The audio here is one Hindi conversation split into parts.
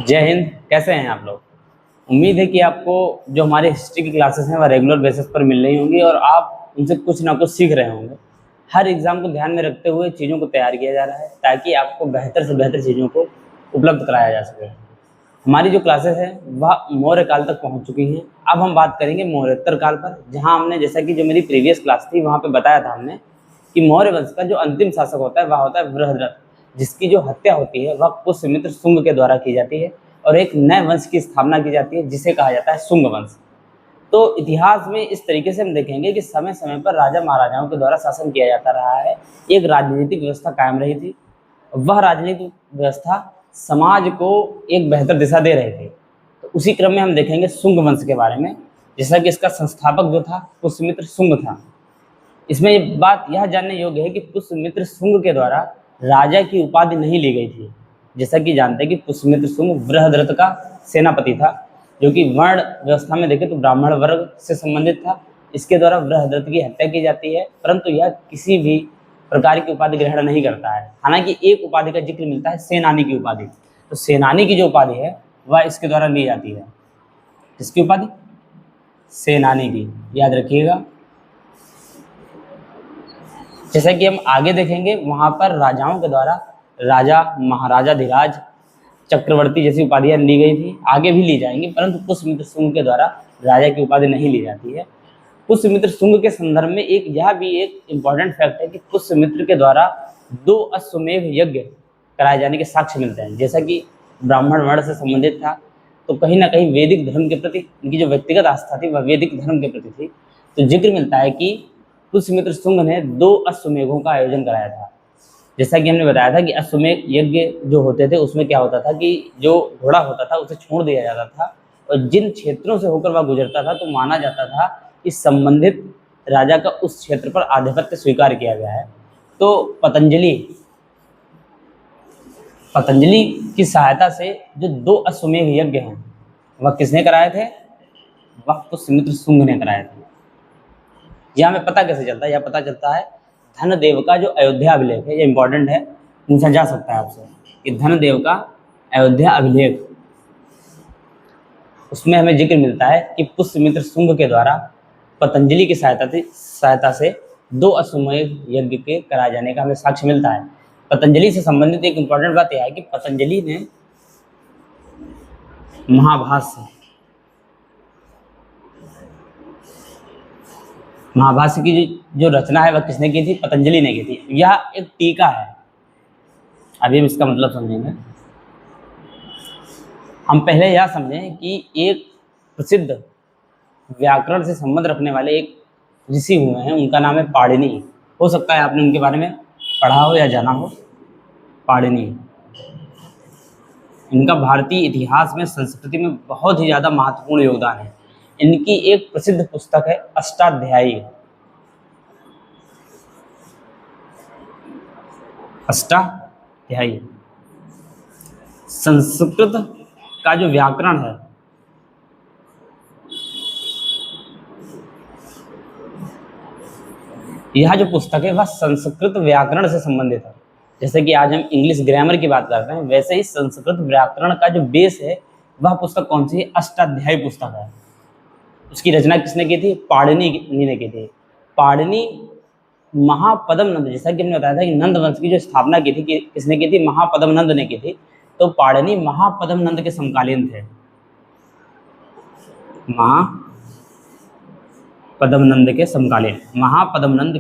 जय हिंद। कैसे हैं आप लोग? उम्मीद है कि आपको जो हमारे हिस्ट्री की क्लासेस हैं वह रेगुलर बेसिस पर मिल रही होंगी और आप उनसे कुछ ना कुछ सीख रहे होंगे। हर एग्ज़ाम को ध्यान में रखते हुए चीज़ों को तैयार किया जा रहा है ताकि आपको बेहतर से बेहतर चीज़ों को उपलब्ध कराया जा सके। हमारी जो क्लासेस हैं वह मौर्य काल तक पहुंच चुकी हैं। अब हम बात करेंगे मौर्योत्तर काल पर, जहां हमने जैसा कि जो मेरी प्रीवियस क्लास थी वहां पे बताया था हमने कि मौर्य वंश का जो अंतिम शासक होता है वह होता है बृहद्रथ, जिसकी जो हत्या होती है वह पुष्यमित्र शुंग के द्वारा की जाती है और एक नए वंश की स्थापना की जाती है जिसे कहा जाता है शुंग वंश। तो इतिहास में इस तरीके से हम देखेंगे कि समय समय पर राजा महाराजाओं के द्वारा शासन किया जाता रहा है। एक राजनीतिक व्यवस्था कायम रही थी। वह राजनीतिक व्यवस्था समाज को एक बेहतर दिशा दे रहे थे। तो उसी क्रम में हम देखेंगे शुंग वंश के बारे में, जैसा कि इसका संस्थापक जो था पुष्यमित्र शुंग था। इसमें ये बात यह जानने योग्य है कि पुष्यमित्र शुंग के द्वारा राजा की उपाधि नहीं ली गई थी। जैसा कि जानते हैं कि पुष्यमित्र शुंग बृहद्रथ का सेनापति था, जो कि वर्ण व्यवस्था में देखें तो ब्राह्मण वर्ग से संबंधित था। इसके द्वारा बृहद्रथ की हत्या की जाती है, परंतु यह किसी भी प्रकार की उपाधि ग्रहण नहीं करता है। हालांकि एक उपाधि का जिक्र मिलता है, सेनानी की उपाधि। तो सेनानी की जो उपाधि है वह इसके द्वारा ली जाती है। किसकी उपाधि? सेनानी की, याद रखिएगा। जैसा कि हम आगे देखेंगे वहां पर राजाओं के द्वारा राजा, महाराजा धीराज, चक्रवर्ती जैसी उपाधियां ली गई थी, आगे भी ली जाएंगी, परंतु पुष्यमित्र शुंग के द्वारा राजा की उपाधि नहीं ली जाती है। पुष्यमित्र शुंग के संदर्भ में एक यह भी एक इम्पॉर्टेंट फैक्ट है कि पुष्यमित्र के द्वारा 2 अश्वमेध यज्ञ कराए जाने के साक्ष्य मिलते हैं। जैसा कि ब्राह्मण वर्ण से संबंधित था, तो कहीं ना कहीं वैदिक धर्म के प्रति इनकी जो व्यक्तिगत आस्था थी वह वैदिक धर्म के प्रति थी। तो जिक्र मिलता है कि पुष्यमित्र शुंग ने 2 अश्वमेघों का आयोजन कराया था। जैसा कि हमने बताया था कि अश्वमेध यज्ञ जो होते थे उसमें क्या होता था कि जो घोड़ा होता था उसे छोड़ दिया जाता था और जिन क्षेत्रों से होकर वह गुजरता था तो माना जाता था कि संबंधित राजा का उस क्षेत्र पर आधिपत्य स्वीकार किया गया है। तो पतंजलि की सहायता से जो 2 अश्वमेध यज्ञ हैं वह किसने कराए थे? वह पुष्यमित्र शुंग ने कराए थे। यह हमें पता कैसे चलता है? यह पता चलता है धनदेव का जो अयोध्या अभिलेख है, ये इंपॉर्टेंट है, पूछा जा सकता है आपसे कि धनदेव का अयोध्या अभिलेख, उसमें हमें जिक्र मिलता है कि पुष्यमित्र शुंग के द्वारा पतंजलि की सहायता से 2 अश्वमेध यज्ञ के कराए जाने का हमें साक्ष्य मिलता है। पतंजलि से संबंधित एक इंपॉर्टेंट बात यह है कि पतंजलि ने महाभाष्य की जो रचना है वह किसने की थी? पतंजलि ने की थी। यह एक टीका है। अभी हम इसका मतलब समझेंगे। हम पहले यह समझें कि एक प्रसिद्ध व्याकरण से संबंध रखने वाले एक ऋषि हुए हैं, उनका नाम है पाणिनि। हो सकता है आपने उनके बारे में पढ़ा हो या जाना हो। पाणिनि, इनका भारतीय इतिहास में, संस्कृति में बहुत ही ज़्यादा महत्वपूर्ण योगदान है। इनकी एक प्रसिद्ध पुस्तक है अष्टाध्यायी। अष्टाध्यायी संस्कृत का जो व्याकरण है, यह जो पुस्तक है वह संस्कृत व्याकरण से संबंधित है। जैसे कि आज हम इंग्लिश ग्रामर की बात करते हैं, वैसे ही संस्कृत व्याकरण का जो बेस है वह पुस्तक कौन सी है? अष्टाध्यायी पुस्तक है। उसकी रचना किसने की थी? पाणिनि ने की थी। पाणिनि महापद्म नंद, जैसा कि हमने बताया था कि नंद वंश की जो स्थापना की थी किसने की थी? महापद्म नंद ने की थी। तो पाणिनि महापद्म नंद के समकालीन थे। महापद्म नंद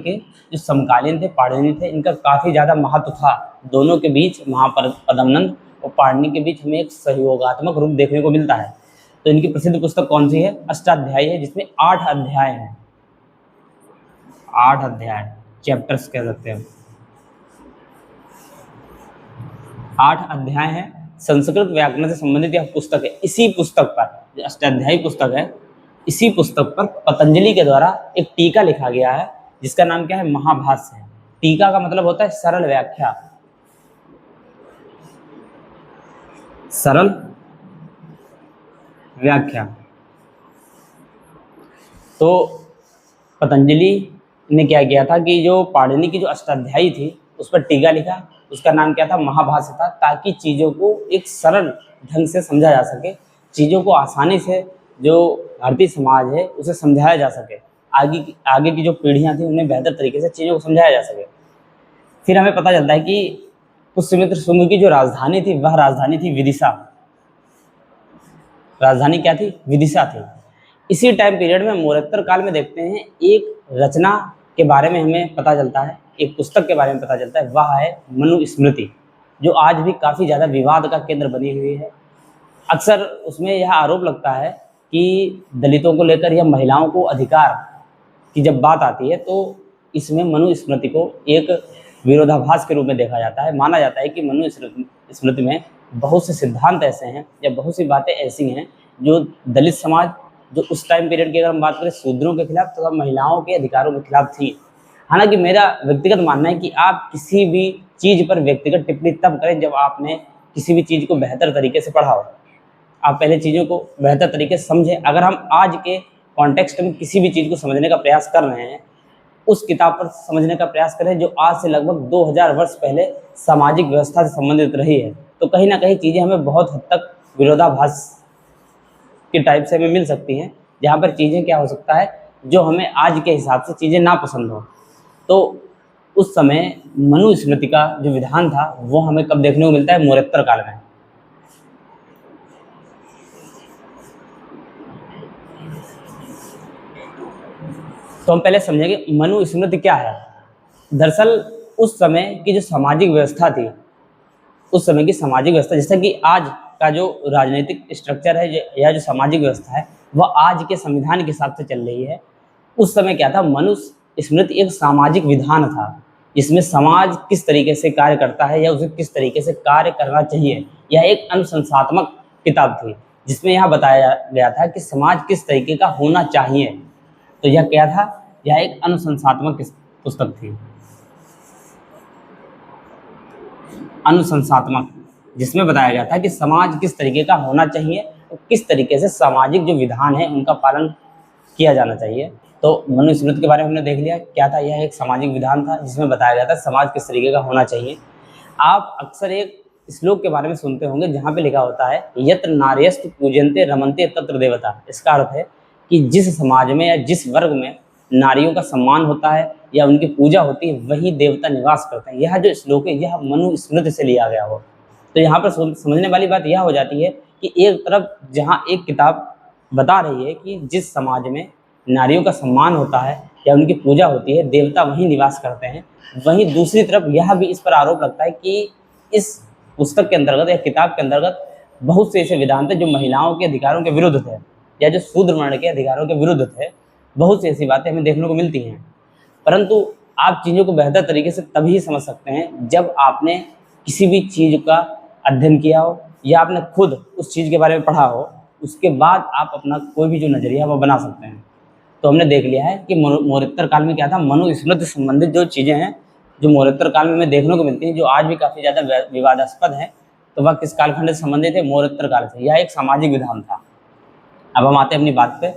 के जो समकालीन थे पाणिनि थे। इनका काफ़ी ज़्यादा महत्व था। दोनों के बीच, महापद्म नंद और पाणिनि के बीच हमें एक सहयोगात्मक रूप देखने को मिलता है। तो इनकी प्रसिद्ध पुस्तक कौन सी है? अष्टाध्यायी है, जिसमें 8 अध्याय हैं। 8 अध्याय, चैप्टर्स कह सकते हैं। 8 अध्याय हैं। संस्कृत व्याकरण से संबंधित यह पुस्तक है। इसी पुस्तक पर, जो अष्टाध्यायी पुस्तक है, इसी पुस्तक पर पतंजलि के द्वारा एक टीका लिखा गया है जिसका नाम क्या है? महाभाष्य है। टीका का मतलब होता है सरल व्याख्या। सरल व्याख्या। तो पतंजलि ने क्या किया था कि जो पाणिनि की जो अष्टाध्यायी थी उस पर टीका लिखा उसका नाम क्या था, महाभाष्य था, ताकि चीज़ों को एक सरल ढंग से समझा जा सके, चीज़ों को आसानी से जो भारतीय समाज है उसे समझाया जा सके, आगे की जो पीढ़ियाँ थी उन्हें बेहतर तरीके से चीज़ों को समझाया जा सके। फिर हमें पता चलता है कि पुष्यमित्र शुंग की जो राजधानी थी वह राजधानी थी विदिशा। राजधानी क्या थी, विदिशा थी। इसी टाइम पीरियड में मौर्योत्तर काल में देखते हैं एक रचना के बारे में हमें पता चलता है, एक पुस्तक के बारे में पता चलता है, वह है मनुस्मृति, जो आज भी काफ़ी ज़्यादा विवाद का केंद्र बनी हुई है। अक्सर उसमें यह आरोप लगता है कि दलितों को लेकर या महिलाओं को अधिकार की जब बात आती है तो इसमें मनुस्मृति को एक विरोधाभास के रूप में देखा जाता है। माना जाता है कि मनुस्मृति में बहुत से सिद्धांत ऐसे हैं या बहुत सी बातें ऐसी हैं जो दलित समाज, जो उस टाइम पीरियड की अगर हम बात करें शूद्रों के खिलाफ तथा महिलाओं के अधिकारों के खिलाफ थी। हालांकि मेरा व्यक्तिगत मानना है कि आप किसी भी चीज़ पर व्यक्तिगत टिप्पणी तब करें जब आपने किसी भी चीज़ को बेहतर तरीके से पढ़ा हो। आप पहले चीज़ों को बेहतर तरीके से समझें। अगर हम आज के कॉन्टेक्स्ट में किसी भी चीज़ को समझने का प्रयास कर रहे हैं, उस किताब पर समझने का प्रयास करें जो आज से लगभग 2000 वर्ष पहले सामाजिक व्यवस्था से संबंधित रही है, तो कहीं ना कहीं चीज़ें हमें बहुत हद तक विरोधाभास के टाइप से हमें मिल सकती हैं, जहाँ पर चीज़ें क्या हो सकता है जो हमें आज के हिसाब से चीज़ें ना पसंद हो। तो उस समय मनुस्मृति का जो विधान था वो हमें कब देखने को मिलता है, मौर्योत्तर काल में। तो हम पहले समझेंगे मनुस्मृति क्या है। दरअसल उस समय की जो सामाजिक व्यवस्था थी, उस समय की सामाजिक व्यवस्था, जैसा कि आज का जो राजनीतिक स्ट्रक्चर है या जो सामाजिक व्यवस्था है वह आज के संविधान के हिसाब से चल रही है। उस समय क्या था, मनुस्मृति एक सामाजिक विधान था जिसमें समाज किस तरीके से कार्य करता है या उसे किस तरीके से कार्य करना चाहिए, यह एक अनुशंसात्मक किताब थी जिसमें यह बताया गया था कि समाज किस तरीके का होना चाहिए। तो यह क्या था, यह एक अनुशंसात्मक पुस्तक थी, अनुशंसात्मक, जिसमें बताया गया था कि समाज किस तरीके का होना चाहिए और किस तरीके से सामाजिक जो विधान है उनका पालन किया जाना चाहिए। तो मनुस्मृति के बारे में हमने देख लिया क्या था, यह एक सामाजिक विधान था जिसमें बताया गया था समाज किस तरीके का होना चाहिए। आप अक्सर एक श्लोक के बारे में सुनते होंगे जहाँ पे लिखा होता है यत्र नार्यस्तु पूजन्ते रमन्ते तत्र देवता। इसका अर्थ है कि जिस समाज में या जिस वर्ग में नारियों का सम्मान होता है या उनकी पूजा होती है वहीं देवता निवास करते हैं। यह जो श्लोक है यह मनुस्मृति से लिया गया हो। तो यहाँ पर समझने वाली बात यह हो जाती है कि एक तरफ जहाँ एक किताब बता रही है कि जिस समाज में नारियों का सम्मान होता है या उनकी पूजा होती है देवता वहीं निवास करते हैं, वहीं दूसरी तरफ यह भी इस पर आरोप लगता है कि इस पुस्तक के अंतर्गत या किताब के अंतर्गत बहुत से ऐसे विधान थे जो महिलाओं के अधिकारों के विरुद्ध थे या जो शूद्र वर्ण के अधिकारों के विरुद्ध थे। बहुत सी ऐसी बातें हमें देखने को मिलती हैं, परंतु आप चीज़ों को बेहतर तरीके से तभी समझ सकते हैं जब आपने किसी भी चीज़ का अध्ययन किया हो या आपने खुद उस चीज़ के बारे में पढ़ा हो, उसके बाद आप अपना कोई भी जो नज़रिया है वो बना सकते हैं। तो हमने देख लिया है कि मौर्योत्तर काल में क्या था, मनुस्मृति से संबंधित जो चीज़ें हैं जो मौर्योत्तर काल में हमें देखने को मिलती हैं, जो आज भी काफ़ी ज़्यादा विवादास्पद है, तो वह किस कालखंड से संबंधित है, मौर्योत्तर काल से। यह एक सामाजिक विधान था। अब हम आते हैं अपनी बात पे।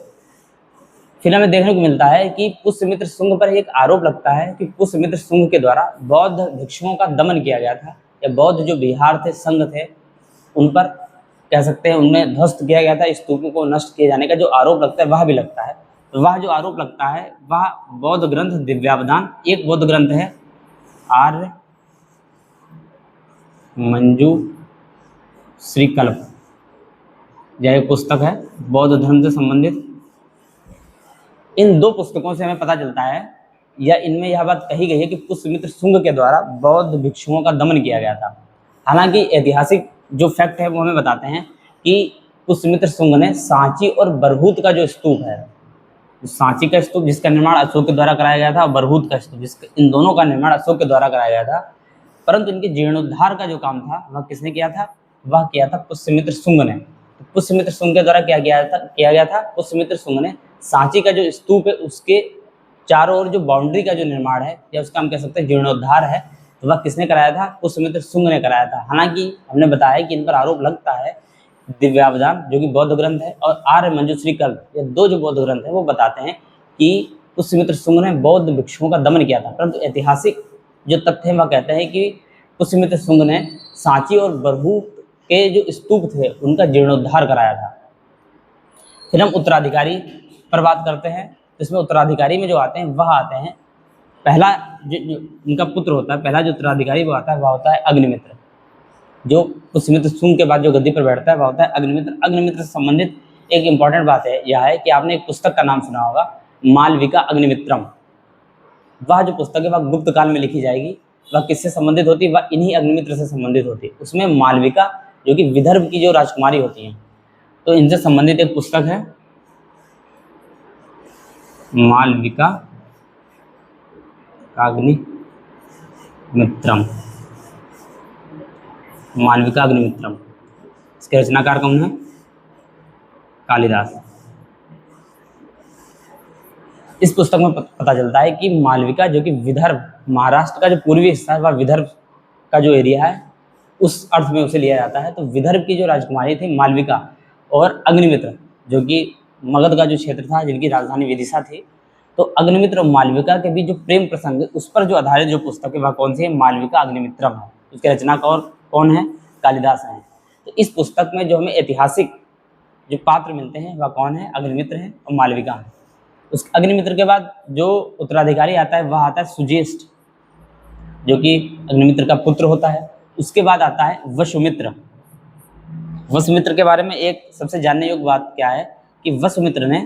फिर हमें देखने को मिलता है कि पुष्यमित्र शुंग पर एक आरोप लगता है कि पुष्यमित्र शुंग के द्वारा बौद्ध भिक्षुओं का दमन किया गया था या बौद्ध जो बिहार थे, संघ थे, उन पर कह सकते हैं उनमें ध्वस्त किया गया था, स्तूपों को नष्ट किए जाने का जो आरोप लगता है वह भी लगता है। वह जो आरोप लगता है वह बौद्ध ग्रंथ दिव्यावदान, एक बौद्ध ग्रंथ है आर्य मंजू श्रीकल्प, यह एक पुस्तक है बौद्ध धर्म से संबंधित। इन दो पुस्तकों से हमें पता चलता है या इनमें यह बात कही गई है कि पुष्यमित्र शुंग के द्वारा बौद्ध भिक्षुओं का दमन किया गया था। हालांकि ऐतिहासिक जो फैक्ट है वो हमें बताते हैं कि पुष्यमित्र शुंग ने सांची और बरहूत का जो स्तूप है, सांची का स्तूप जिसका निर्माण अशोक के द्वारा कराया गया था, बरहूत का स्तूप इन दोनों का निर्माण अशोक के द्वारा कराया गया था, परंतु इनके जीर्णोद्धार का जो काम था वह किसने किया था, वह किया था पुष्यमित्र शुंग ने। तो पुष्यमित्र शुंग के द्वारा क्या किया गया था, पुष्यमित्र शुंग ने सांची का जो स्तूप है उसके चारों ओर जो बाउंड्री का जो निर्माण है या उसका हम कह सकते हैं जीर्णोद्धार है, तो वह किसने कराया था, पुष्यमित्र शुंग ने कराया था। हालांकि हमने बताया कि इन पर आरोप लगता है दिव्यावदान जो कि बौद्ध ग्रंथ है और आर्य मंजूश्री कल्प, ये दो जो बौद्ध ग्रंथ है वो बताते हैं कि पुष्यमित्र शुंग ने बौद्ध भिक्षुओं का दमन किया था। परंतु ऐतिहासिक जो तथ्य हैं वह कहते हैं कि पुष्यमित्र शुंग ने सांची और बरहूप के जो स्तूप थे उनका जीर्णोद्धार कराया था। फिर हम उत्तराधिकारी पर बात करते हैं। तो इसमें उत्तराधिकारी में जो आते हैं वह आते हैं, पहला जो उनका पुत्र होता है, पहला जो उत्तराधिकारी वो आता है वह होता है अग्निमित्र। जो पुष्यमित्र शुंग के बाद जो गद्दी पर बैठता है वह होता है अग्निमित्र। अग्निमित्र से संबंधित एक इंपॉर्टेंट बात है यह है कि आपने एक पुस्तक का नाम सुना होगा, मालविका अग्निमित्रम। वह जो पुस्तक है वह गुप्त काल में लिखी जाएगी। वह किससे संबंधित होती है? वह इन्हीं अग्निमित्र से संबंधित होती है। उसमें मालविका जो कि विदर्भ की जो राजकुमारी होती हैं, तो इनसे संबंधित एक पुस्तक है मालविका अग्निमित्रम। मालविका अग्निमित्रम, इसके रचनाकार कौन है? कालिदास। इस पुस्तक में पता चलता है कि मालविका जो कि विदर्भ, महाराष्ट्र का जो पूर्वी हिस्सा है वह विदर्भ का जो एरिया है उस अर्थ में उसे लिया जाता है। तो विदर्भ की जो राजकुमारी थी मालविका और अग्निमित्र जो कि मगध का जो क्षेत्र था जिनकी राजधानी विदिशा थी, तो अग्निमित्र और मालविका के बीच जो प्रेम प्रसंग है उस पर जो आधारित जो पुस्तक है वह कौन सी है? मालविका अग्निमित्रम है। उसके रचनाकार कौन है? कालिदास हैं। तो इस पुस्तक में जो हमें ऐतिहासिक जो पात्र मिलते हैं वह कौन है? अग्निमित्र है और मालविका है। उस अग्निमित्र के बाद जो उत्तराधिकारी आता है वह आता है सुज्येष्ठ, जो कि अग्निमित्र का पुत्र होता है। उसके बाद आता है वसुमित्र। वसुमित्र के बारे में एक सबसे जानने योग्य बात क्या है कि वसुमित्र ने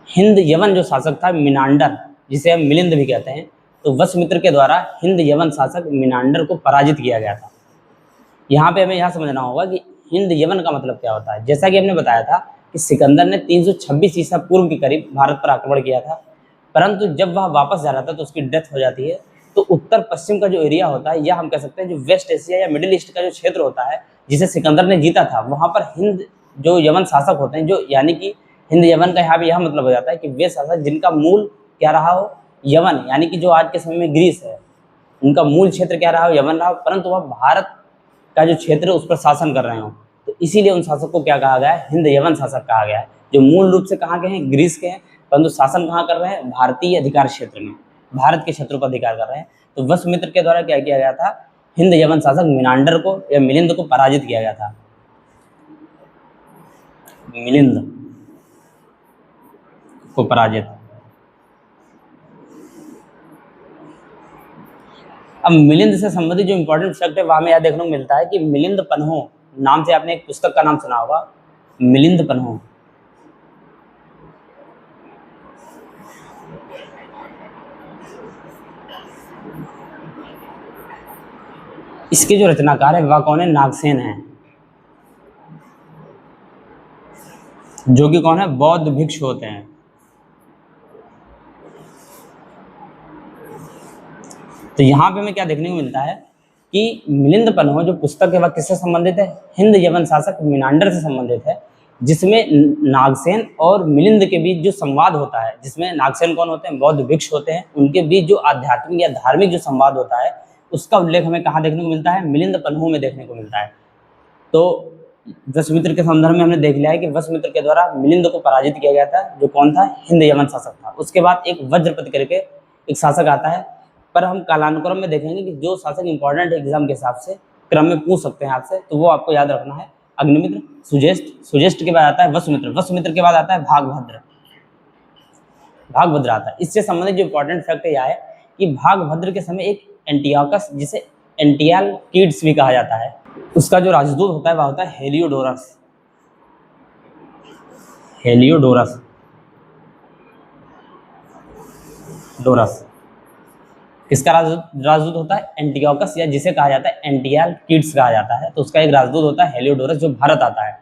हिंद यवन जो शासक था मिनांडर, जिसे हम मिलिंद भी कहते हैं, तो वसुमित्र के द्वारा हिंद यवन शासक मिनांडर को पराजित किया गया था। यहाँ पे हमें यह समझना होगा कि हिंद यवन का मतलब क्या होता है। जैसा कि हमने बताया था कि सिकंदर ने 326 ईसा पूर्व के करीब भारत पर आक्रमण किया था, परंतु जब वह वापस जा रहा था तो उसकी डेथ हो जाती है। तो उत्तर पश्चिम का जो एरिया होता है या हम कह सकते हैं जो वेस्ट एशिया या मिडिल ईस्ट का जो क्षेत्र होता है जिसे सिकंदर ने जीता था, वहाँ पर हिंद जो यवन शासक होते हैं, जो यानी कि हिंद यवन का यहाँ पे यह मतलब हो जाता है कि वे शासक जिनका मूल क्या रहा हो? यवन, यानी कि जो आज के समय में ग्रीस है, उनका मूल क्षेत्र क्या रहा हो? यवन रहा हो, परंतु वह भारत का जो क्षेत्र है उस पर शासन कर रहे हो, तो इसीलिए उन शासक को क्या कहा गया है? हिंद यवन शासक कहा गया है। जो मूल रूप से कहाँ के हैं? ग्रीस के हैं, परंतु शासन कहाँ कर रहे हैं? भारतीय अधिकार क्षेत्र में, भारत के क्षेत्रों पर अधिकार कर रहे हैं। तो वसुमित्र के द्वारा क्या किया गया था? हिंद यवन शासक मिनांडर को या मिलिंद को पराजित किया गया था। मिलिंद को पराजित। अब मिलिंद से संबंधित जो इंपॉर्टेंट फैक्ट है वह हमें यह देखने को मिलता है कि मिलिंद पन्हो नाम से आपने एक पुस्तक का नाम सुना होगा, मिलिंद पन्हो। इसके जो रचनाकार है वह कौन है? नागसेन है, जो कि कौन है? बौद्ध भिक्षु होते हैं। तो यहाँ पे हमें क्या देखने को मिलता है कि मिलिंद पन्हो जो पुस्तक है वह किससे संबंधित है? हिंद यवन शासक मिनांडर से संबंधित है, जिसमें नागसेन और मिलिंद के बीच जो संवाद होता है, जिसमें नागसेन कौन होते हैं? बौद्ध भिक्षु होते हैं। उनके बीच जो आध्यात्मिक या धार्मिक जो संवाद होता है उसका उल्लेख हमें कहाँ देखने को मिलता है? मिलिंद पन्हो में देखने को मिलता है। तो वसुमित्र के संदर्भ में हमने देख लिया है कि वसुमित्र के द्वारा मिलिंद को पराजित किया गया था, जो कौन था? हिंद यवन शासक था। उसके बाद एक वज्रपति करके एक शासक आता है, पर हम कालानुक्रम में देखेंगे कि जो शासक इंपॉर्टेंट एग्जाम के हिसाब से क्रम में पूछ सकते हैं आपसे, तो वो आपको याद रखना है। अग्निमित्र, सुज्येष्ठ, सुज्येष्ठ के बाद आता है वसुमित्र, वसुमित्र के बाद आता है भागभद्र, भागभद्र आता है। इससे संबंधित जो इंपॉर्टेंट फैक्ट यह है कि भागभद्र के समय एक एंटियोकस, जिसे एंटियालकीड्स भी कहा जाता है, उसका जो राजदूत होता है वह होता है हेलियोडोरस। हेलियोडोरस डोरस किसका राजदूत होता है? एंटियोकस, या जिसे कहा जाता है एंटियालकीड्स कहा जाता है। तो उसका एक राजदूत होता है हेलियोडोरस, जो भारत आता है।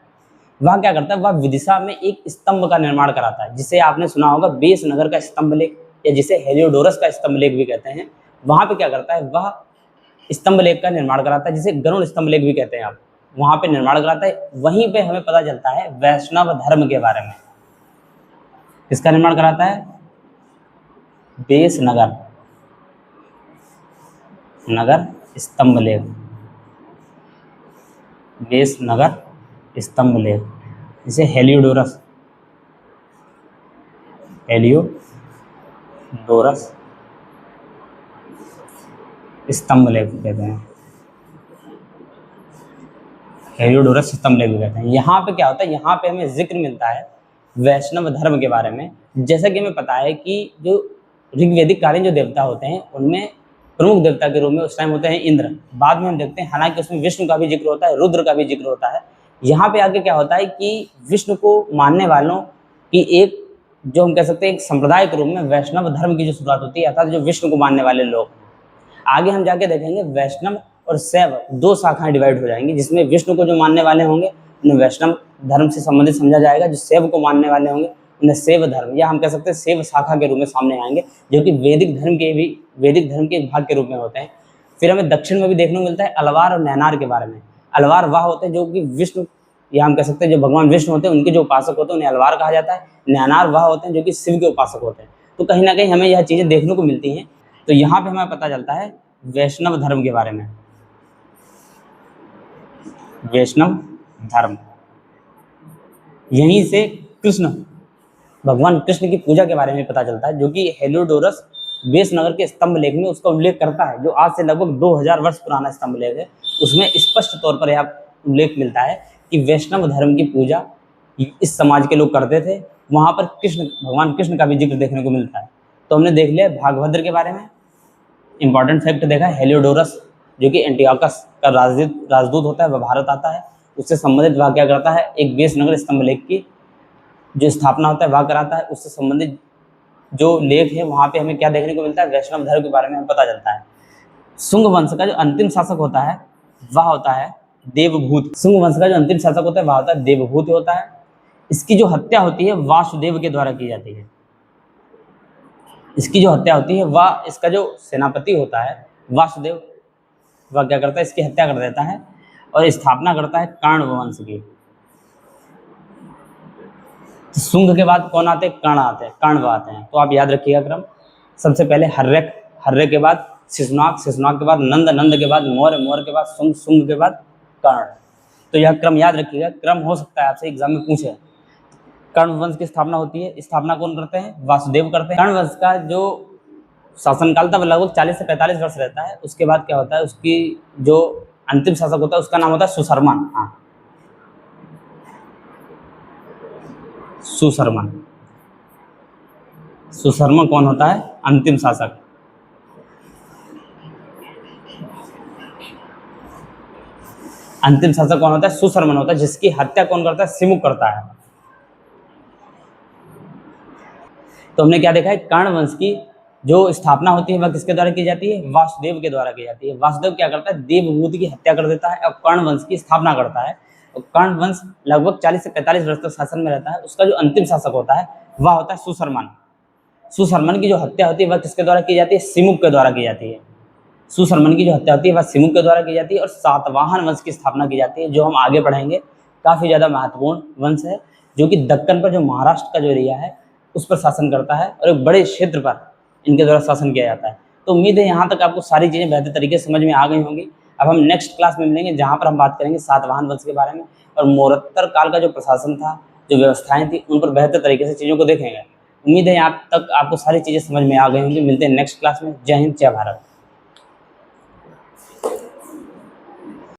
वह क्या करता है? वह विदिशा में एक स्तंभ का निर्माण कराता है, जिसे आपने सुना होगा बेस नगर का स्तंभ लेख, या जिसे हेलियोडोरस का स्तंभ लेख भी कहते हैं। वहाँ पे क्या करता है? वह स्तंभ लेख का निर्माण कराता है, जिसे गरुड़ स्तंभ लेख भी कहते हैं आप। वहाँ पे निर्माण कराता है। वहीं पे हमें पता चलता है वैष्णव धर्म के बारे में। किसका निर्माण कराता है? बेस नगर स्तंभ लेख, बेस नगर स्तंभ लेख, इसे हेलियोडोरस स्तंभ लेख कहते हैं। हेलियोडोरस स्तंभलेख भी कहते हैं। यहाँ पे क्या होता है, यहाँ पे हमें जिक्र मिलता है वैष्णव धर्म के बारे में। जैसा कि हमें पता है कि जो ऋग्वेदिक कालीन जो देवता होते हैं उनमें प्रमुख देवता के रूप में उस टाइम होते हैं इंद्र। बाद में हम देखते हैं हालांकि उसमें विष्णु का भी जिक्र होता है, रुद्र का भी जिक्र होता है। यहाँ पे आगे क्या होता है कि विष्णु को मानने वालों की एक, जो हम कह सकते हैं एक संप्रदाय के रूप में वैष्णव धर्म की जो शुरुआत होती है, अर्थात जो विष्णु को मानने वाले लोग। आगे हम जाके देखेंगे वैष्णव और शैव दो शाखाएं डिवाइड हो जाएंगी, जिसमें विष्णु को जो मानने वाले होंगे उन्हें वैष्णव धर्म से संबंधित समझा जाएगा, जो शैव को मानने वाले होंगे उन्हें शैव धर्म, या हम कह सकते हैं शैव शाखा के रूप में सामने आएंगे, जो कि वैदिक धर्म के एक भाग के रूप में होते हैं। फिर हमें दक्षिण में भी देखने को मिलता है अलवार और नैनार के बारे में। अलवार वह होते हैं जो कि विष्णु, या हम कह सकते हैं जो भगवान विष्णु होते हैं उनके जो उपासक होते हैं उन्हें अलवार कहा जाता है। नैनार वह होते हैं जो कि शिव के उपासक होते हैं। तो कहीं ना कहीं हमें यह चीज़ें देखने को मिलती हैं। तो यहाँ पे हमें पता चलता है वैष्णव धर्म के बारे में। वैष्णव धर्म, यहीं से कृष्ण, भगवान कृष्ण की पूजा के बारे में पता चलता है, जो कि हेलियोडोरस वेशनगर के स्तंभलेख में उसका उल्लेख करता है, जो आज से लगभग 2000 वर्ष पुराना स्तंभलेख है। उसमें स्पष्ट तौर पर यह उल्लेख मिलता है कि वैष्णव धर्म की पूजा इस समाज के लोग करते थे। वहाँ पर कृष्ण, भगवान कृष्ण का भी जिक्र देखने को मिलता है। तो हमने देख लिया भागभद्र के बारे में, इंपॉर्टेंट फैक्ट देखा है। हेलियोडोरस जो कि एंटियोकस का राजदूत होता है, वह भारत आता है, उससे संबंधित वह क्या करता है, एक वेशनगर स्तंभलेख की जो स्थापना होता है वह कराता है। उससे संबंधित जो लेख है वहाँ पे हमें क्या देखने को मिलता है, वैष्णव धर्म के बारे में हमें पता चलता है। शुंग वंश का जो अंतिम शासक होता है वह होता है देवभूत। शुंग वंश का जो अंतिम शासक होता है वह होता है देवभूत होता है। इसकी जो हत्या होती है वासुदेव के द्वारा की जाती है। इसकी जो हत्या होती है वह, इसका जो सेनापति होता है वासुदेव, वह क्या करता है, इसकी हत्या कर देता है और स्थापना करता है कर्ण वंश की। तो शुंग के बाद कौन आते हैं, कर्ण आते हैं, कर्ण आते हैं। तो आप याद रखिएगा क्रम, सबसे पहले हर्यक, हर्यक के बाद शिशुनाग, शिशुनाग के बाद नंद, नंद के बाद मौर्य, मौर्य के बाद शुंग, शुंग के बाद कर्ण। तो यह क्रम याद रखिएगा। क्रम हो सकता है आपसे एग्जाम में पूछे। कर्ण वंश की स्थापना होती है, स्थापना कौन करते हैं, वासुदेव करते हैं। कर्ण वंश का जो शासनकाल था वह लगभग 40 से 45 वर्ष रहता है। उसके बाद क्या होता है, उसकी जो अंतिम शासक होता है उसका नाम होता है सुशर्मन। हाँ, सुशर्मन। सुशर्मन कौन होता है, अंतिम शासक। अंतिम शासक कौन होता है, सुशर्मन होता है, जिसकी हत्या कौन करता है, सिमुक करता है। तो हमने क्या देखा है, कर्ण वंश की जो स्थापना होती है वह किसके द्वारा की जाती है, वासुदेव के द्वारा की जाती है। वासुदेव क्या करता है, देवभूत की हत्या कर देता है और कर्ण वंश की स्थापना करता है। और कर्ण वंश लगभग 40 से 45 वर्ष तक शासन में रहता है। उसका जो अंतिम शासक होता है वह होता है सुशर्मन। सुशर्मन की जो हत्या होती है वह किसके द्वारा की जाती है, सिमुक के द्वारा की जाती है। सुशर्मन की जो हत्या होती है वह सिमुक के द्वारा की जाती है और सातवाहन वंश की स्थापना की जाती है, जो हम आगे पढ़ेंगे। काफ़ी ज़्यादा महत्वपूर्ण वंश है, जो कि दक्कन पर, जो महाराष्ट्र का जो एरिया है उस पर शासन करता है और एक बड़े क्षेत्र पर इनके द्वारा शासन किया जाता है। तो उम्मीद है यहाँ तक आपको सारी चीज़ें बेहतर तरीके से समझ में आ गई होंगी। अब हम नेक्स्ट क्लास में मिलेंगे, जहाँ पर हम बात करेंगे सातवाहन वंश के बारे में और मौर्योत्तर काल का जो प्रशासन था, जो व्यवस्थाएं थी, उन पर बेहतर तरीके से चीज़ों को देखेंगे। उम्मीद है यहाँ तक आपको सारी चीज़ें समझ में आ गई होंगी। मिलते हैं नेक्स्ट क्लास में। जय हिंद, जय भारत।